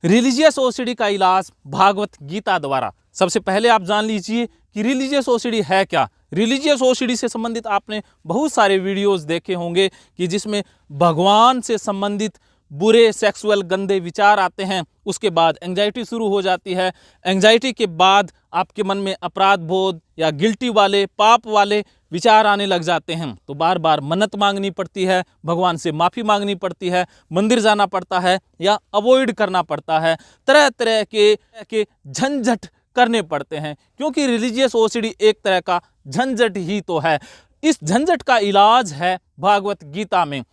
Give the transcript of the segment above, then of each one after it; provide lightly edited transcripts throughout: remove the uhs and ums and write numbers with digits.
Religious OCD का इलाज भागवत गीता द्वारा। सबसे पहले आप जान लीजिए कि रिलीजियस ओसीडी है क्या। रिलीजियस ओसीडी से संबंधित आपने बहुत सारे वीडियोस देखे होंगे कि जिसमें भगवान से संबंधित बुरे सेक्सुअल गंदे विचार आते हैं। उसके बाद एंजाइटी शुरू हो जाती है। एंजाइटी के बाद आपके मन में अपराध बोध या गिल्टी वाले पाप वाले विचार आने लग जाते हैं। तो बार बार मन्नत मांगनी पड़ती है, भगवान से माफ़ी मांगनी पड़ती है, मंदिर जाना पड़ता है या अवॉइड करना पड़ता है, तरह तरह के झंझट करने पड़ते हैं, क्योंकि रिलीजियस ओसीडी एक तरह का झंझट ही तो है। इस झंझट का इलाज है भागवत गीता में।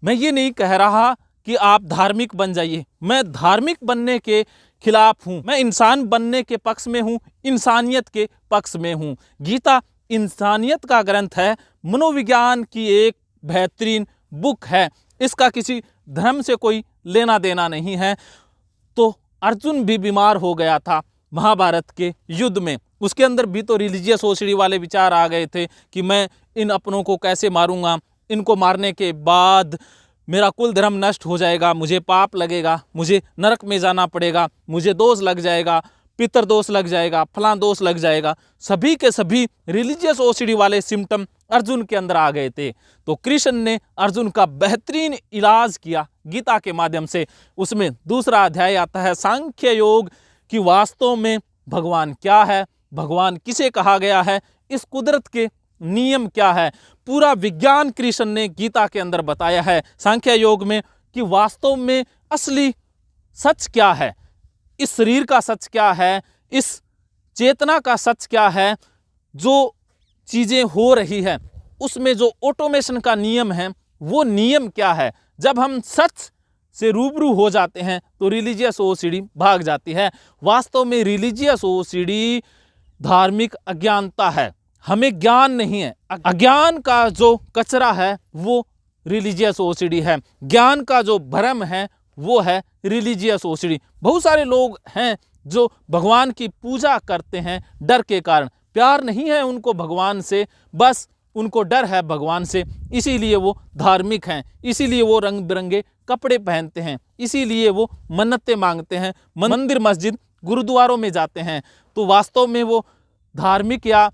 मैं ये नहीं कह रहा कि आप धार्मिक बन जाइए, मैं धार्मिक बनने के खिलाफ हूं, मैं इंसान बनने के पक्ष में हूं, इंसानियत के पक्ष में हूं। गीता इंसानियत का ग्रंथ है, मनोविज्ञान की एक बेहतरीन बुक है, इसका किसी धर्म से कोई लेना देना नहीं है। तो अर्जुन भी बीमार हो गया था महाभारत के युद्ध में, उसके अंदर भी तो रिलीजियस ओसीडी वाले विचार आ गए थे कि मैं इन अपनों को कैसे मारूंगा, इनको मारने के बाद मेरा कुल धर्म नष्ट हो जाएगा, मुझे पाप लगेगा, मुझे नरक में जाना पड़ेगा, मुझे दोष लग जाएगा, पितर दोष लग जाएगा, फलां दोष लग जाएगा। सभी के सभी रिलीजियस ओसीडी वाले सिम्टम अर्जुन के अंदर आ गए थे। तो कृष्ण ने अर्जुन का बेहतरीन इलाज किया गीता के माध्यम से। उसमें दूसरा अध्याय आता है सांख्य योग, कि वास्तव में भगवान क्या है, भगवान किसे कहा गया है, इस कुदरत के नियम क्या है, पूरा विज्ञान कृष्ण ने गीता के अंदर बताया है सांख्य योग में, कि वास्तव में असली सच क्या है, इस शरीर का सच क्या है, इस चेतना का सच क्या है, जो चीजें हो रही है उसमें जो ऑटोमेशन का नियम है वो नियम क्या है। जब हम सच से रूबरू हो जाते हैं तो रिलीजियस ओसीडी भाग जाती है। वास्तव में रिलीजियस ओसीडी धार्मिक अज्ञानता है, हमें ज्ञान नहीं है। अज्ञान का जो कचरा है वो रिलीजियस ओसीडी है, ज्ञान का जो भ्रम है वो है रिलीजियस ओसीडी। बहुत सारे लोग हैं जो भगवान की पूजा करते हैं डर के कारण, प्यार नहीं है उनको भगवान से, बस उनको डर है भगवान से, इसीलिए वो धार्मिक हैं, इसीलिए वो रंग बिरंगे कपड़े पहनते हैं, इसीलिए वो मन्नतें मांगते हैं, मंदिर मस्जिद गुरुद्वारों में जाते हैं। तो वास्तव में वो धार्मिक या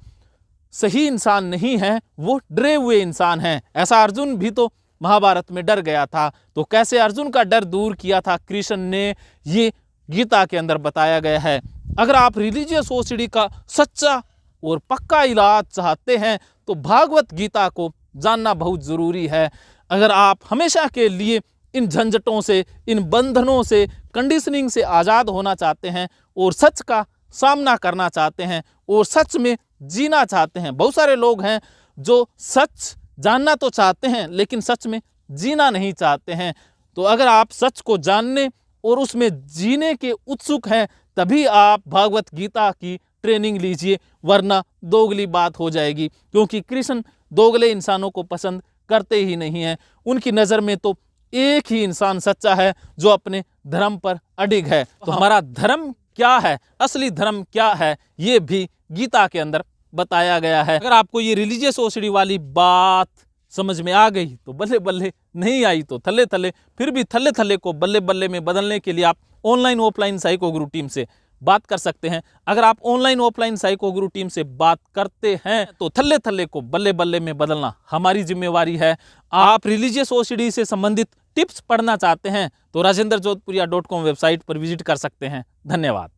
सही इंसान नहीं है, वो डरे हुए इंसान हैं। ऐसा अर्जुन भी तो महाभारत में डर गया था। तो कैसे अर्जुन का डर दूर किया था कृष्ण ने, ये गीता के अंदर बताया गया है। अगर आप रिलीजियस ओसीडी का सच्चा और पक्का इलाज चाहते हैं तो भागवत गीता को जानना बहुत ज़रूरी है। अगर आप हमेशा के लिए इन झंझटों से, इन बंधनों से, कंडीशनिंग से आज़ाद होना चाहते हैं और सच का सामना करना चाहते हैं और सच में जीना चाहते हैं। बहुत सारे लोग हैं जो सच जानना तो चाहते हैं लेकिन सच में जीना नहीं चाहते हैं। तो अगर आप सच को जानने और उसमें जीने के उत्सुक हैं तभी आप भागवत गीता की ट्रेनिंग लीजिए, वरना दोगली बात हो जाएगी, क्योंकि कृष्ण दोगले इंसानों को पसंद करते ही नहीं हैं। उनकी नज़र में तो एक ही इंसान सच्चा है जो अपने धर्म पर अडिग है। तो हमारा धर्म क्या है, असली धर्म क्या है, ये भी गीता के अंदर बताया गया है। अगर आपको ये रिलीजियस ओसीडी वाली बात समझ में आ गई तो बल्ले बल्ले, नहीं आई तो थल्ले थल्ले, फिर भी थल्ले थल्ले को बल्ले बल्ले में बदलने के लिए आप ऑनलाइन ऑफलाइन साइको गुरु टीम से बात कर सकते हैं। अगर आप ऑनलाइन ऑफलाइन साइको गुरु टीम से बात करते हैं तो थल्ले थल्ले को बल्ले बल्ले में बदलना हमारी जिम्मेवारी है। आप रिलीजियस ओसीडी से संबंधित टिप्स पढ़ना चाहते हैं तो rajendra jodhpuria.com वेबसाइट पर विजिट कर सकते हैं। धन्यवाद।